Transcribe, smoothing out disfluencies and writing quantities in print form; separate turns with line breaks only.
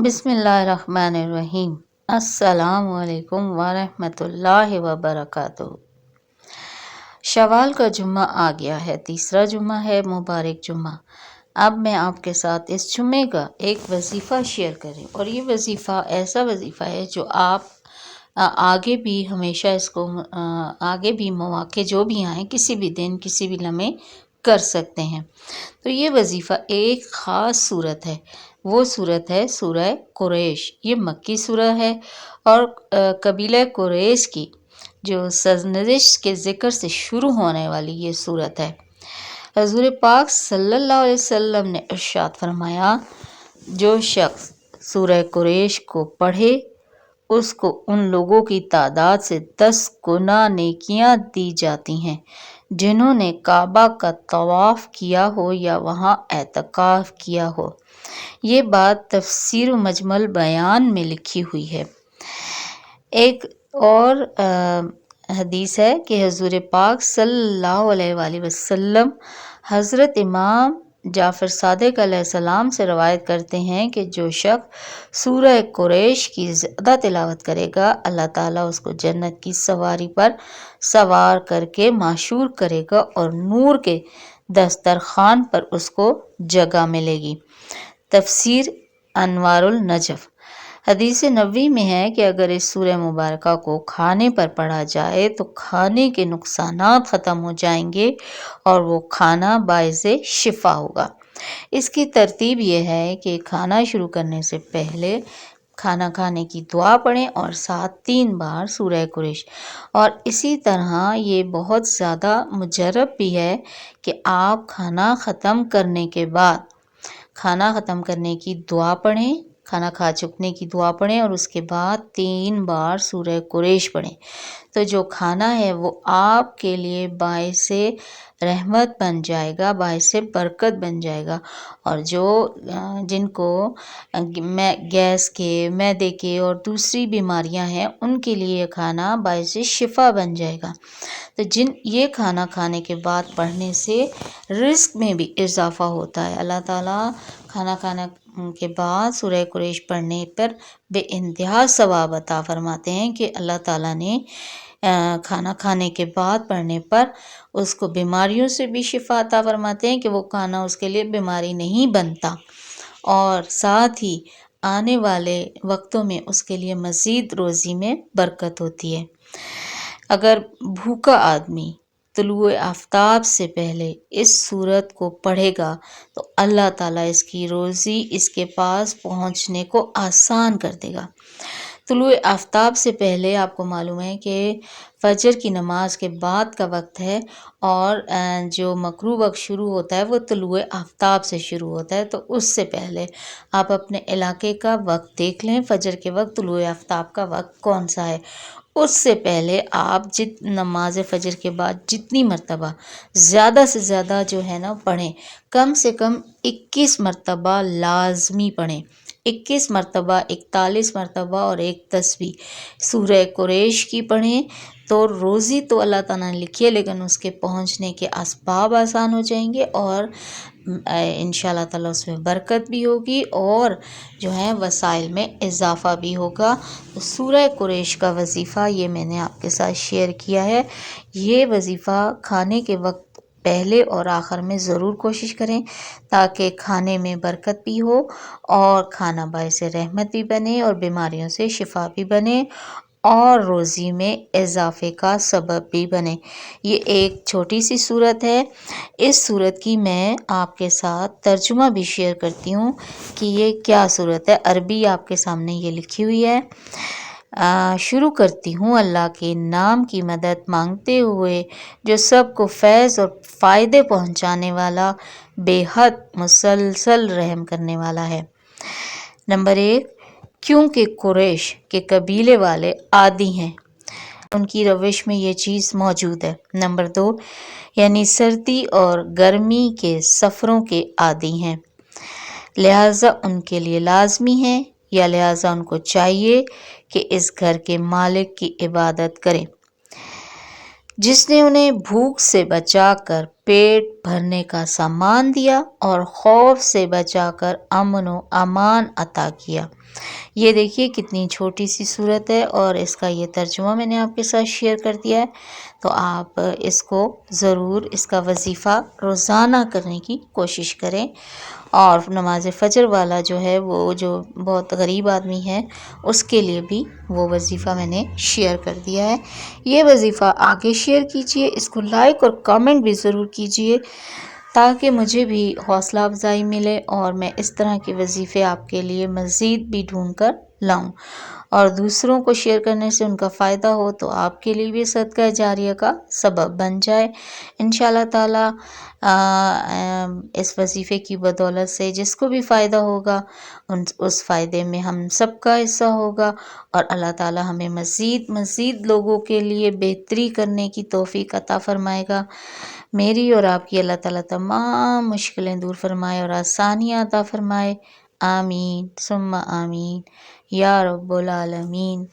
بسم اللہ الرحمن الرحیم۔ السلام علیکم ورحمۃ اللہ وبرکاتہ۔ شوال کا جمعہ آ گیا ہے، تیسرا جمعہ ہے، مبارک جمعہ۔ اب میں آپ کے ساتھ اس جمعے کا ایک وظیفہ شیئر کریں، اور یہ وظیفہ ایسا وظیفہ ہے جو آپ آگے بھی ہمیشہ اس کو آگے بھی مواقع جو بھی آئیں، کسی بھی دن کسی بھی لمحے کر سکتے ہیں۔ تو یہ وظیفہ ایک خاص صورت ہے، وہ صورت ہے سورہ قریش۔ یہ مکی سورہ ہے اور قبیلہ قریش کی جو سرنوشت کے ذکر سے شروع ہونے والی یہ صورت ہے۔ حضور پاک صلی اللہ علیہ وسلم نے ارشاد فرمایا، جو شخص سورہ قریش کو پڑھے اس کو ان لوگوں کی تعداد سے 10 گنا نیکیاں دی جاتی ہیں جنہوں نے کعبہ کا طواف کیا ہو یا وہاں اعتکاف کیا ہو۔ یہ بات تفسیر مجمل بیان میں لکھی ہوئی ہے۔ ایک اور حدیث ہے کہ حضور پاک صلی اللہ علیہ وآلہ وسلم حضرت امام جعفر صادق علیہ السلام سے روایت کرتے ہیں کہ جو شخص سورہ قریش کی زیادہ تلاوت کرے گا، اللہ تعالیٰ اس کو جنت کی سواری پر سوار کر کے معشور کرے گا اور نور کے دسترخوان پر اس کو جگہ ملے گی۔ تفسیر انوار النجف۔ حدیث نبوی میں ہے کہ اگر اس سورہ مبارکہ کو کھانے پر پڑھا جائے تو کھانے کے نقصانات ختم ہو جائیں گے اور وہ کھانا باعث شفا ہوگا۔ اس کی ترتیب یہ ہے کہ کھانا شروع کرنے سے پہلے کھانا کھانے کی دعا پڑھیں اور ساتھ 3 بار سورہ قریش، اور اسی طرح یہ بہت زیادہ مجرب بھی ہے کہ آپ کھانا ختم کرنے کے بعد کھانا ختم کرنے کی دعا پڑھیں، کھانا کھا چکنے کی دعا پڑھیں اور اس کے بعد 3 بار سورہ قریش پڑھیں۔ تو جو کھانا ہے وہ آپ کے لیے باعث رحمت بن جائے گا، باعث برکت بن جائے گا، اور جن کو گیس کے، معدے کے اور دوسری بیماریاں ہیں ان کے لیے کھانا باعث شفا بن جائے گا۔ تو یہ کھانا کھانے کے بعد پڑھنے سے رزق میں بھی اضافہ ہوتا ہے۔ اللہ تعالیٰ کھانا کھانے کے بعد سورہ قریش پڑھنے پر بے انتہا ثواب عطا فرماتے ہیں کہ اللہ تعالیٰ نے کھانا کھانے کے بعد پڑھنے پر اس کو بیماریوں سے بھی شفا عطا فرماتے ہیں کہ وہ کھانا اس کے لیے بیماری نہیں بنتا، اور ساتھ ہی آنے والے وقتوں میں اس کے لیے مزید روزی میں برکت ہوتی ہے۔ اگر بھوکا آدمی طلوع آفتاب سے پہلے اس سورت کو پڑھے گا تو اللہ تعالیٰ اس کی روزی اس کے پاس پہنچنے کو آسان کر دے گا۔ طلوع آفتاب سے پہلے آپ کو معلوم ہے کہ فجر کی نماز کے بعد کا وقت ہے، اور جو مکروہ وقت شروع ہوتا ہے وہ طلوع آفتاب سے شروع ہوتا ہے۔ تو اس سے پہلے آپ اپنے علاقے کا وقت دیکھ لیں، فجر کے وقت طلوع آفتاب کا وقت کون سا ہے۔ اس سے پہلے آپ نماز فجر کے بعد جتنی مرتبہ زیادہ سے زیادہ جو ہے نا پڑھیں، کم سے کم 21 مرتبہ لازمی پڑھیں، 21 مرتبہ، 41 مرتبہ اور ایک تسبیح سورہ قریش کی پڑھیں۔ تو روزی تو اللہ تعالیٰ نے لکھی ہے، لیکن اس کے پہنچنے کے اسباب آسان ہو جائیں گے، اور انشاءاللہ تعالیٰ اس میں برکت بھی ہوگی اور جو ہے وسائل میں اضافہ بھی ہوگا۔ تو سورہ قریش کا وظیفہ یہ میں نے آپ کے ساتھ شیئر کیا ہے۔ یہ وظیفہ کھانے کے وقت پہلے اور آخر میں ضرور کوشش کریں تاکہ کھانے میں برکت بھی ہو اور کھانا باعث رحمت بھی بنے اور بیماریوں سے شفا بھی بنے اور روزی میں اضافے کا سبب بھی بنے۔ یہ ایک چھوٹی سی صورت ہے۔ اس صورت کی میں آپ کے ساتھ ترجمہ بھی شیئر کرتی ہوں کہ یہ کیا صورت ہے۔ عربی آپ کے سامنے یہ لکھی ہوئی ہے۔ شروع کرتی ہوں اللہ کے نام کی مدد مانگتے ہوئے جو سب کو فیض اور فائدے پہنچانے والا، بے حد مسلسل رحم کرنے والا ہے۔ نمبر 1، کیونکہ قریش کے قبیلے والے عادی ہیں، ان کی روش میں یہ چیز موجود ہے۔ نمبر 2، یعنی سردی اور گرمی کے سفروں کے عادی ہیں، لہٰذا ان کے لیے لازمی ہے یا لہٰذا ان کو چاہیے کہ اس گھر کے مالک کی عبادت کریں جس نے انہیں بھوک سے بچا کر پیٹ بھرنے کا سامان دیا اور خوف سے بچا کر امن و امان عطا کیا۔ یہ دیکھیے کتنی چھوٹی سی صورت ہے اور اس کا یہ ترجمہ میں نے آپ کے ساتھ شیئر کر دیا ہے، تو آپ اس کو ضرور اس کا وظیفہ روزانہ کرنے کی کوشش کریں۔ اور نماز فجر والا جو ہے وہ جو بہت غریب آدمی ہے اس کے لیے بھی وہ وظیفہ میں نے شیئر کر دیا ہے۔ یہ وظیفہ آگے شیئر کیجئے، اس کو لائک اور کامنٹ بھی ضرور کیجئے تاکہ مجھے بھی حوصلہ افزائی ملے اور میں اس طرح کے وظیفے آپ کے لیے مزید بھی ڈھونڈ کر لاؤں، اور دوسروں کو شیئر کرنے سے ان کا فائدہ ہو تو آپ کے لیے بھی صدقہ جاریہ کا سبب بن جائے انشاءاللہ تعالی۔ اس وظیفے کی بدولت سے جس کو بھی فائدہ ہوگا اس فائدے میں ہم سب کا حصہ ہوگا، اور اللہ تعالی ہمیں مزید لوگوں کے لیے بہتری کرنے کی توفیق عطا فرمائے گا۔ میری اور آپ کی اللہ تعالی تمام مشکلیں دور فرمائے اور آسانیاں عطا فرمائے، آمین ثم آمین یا رب العالمین۔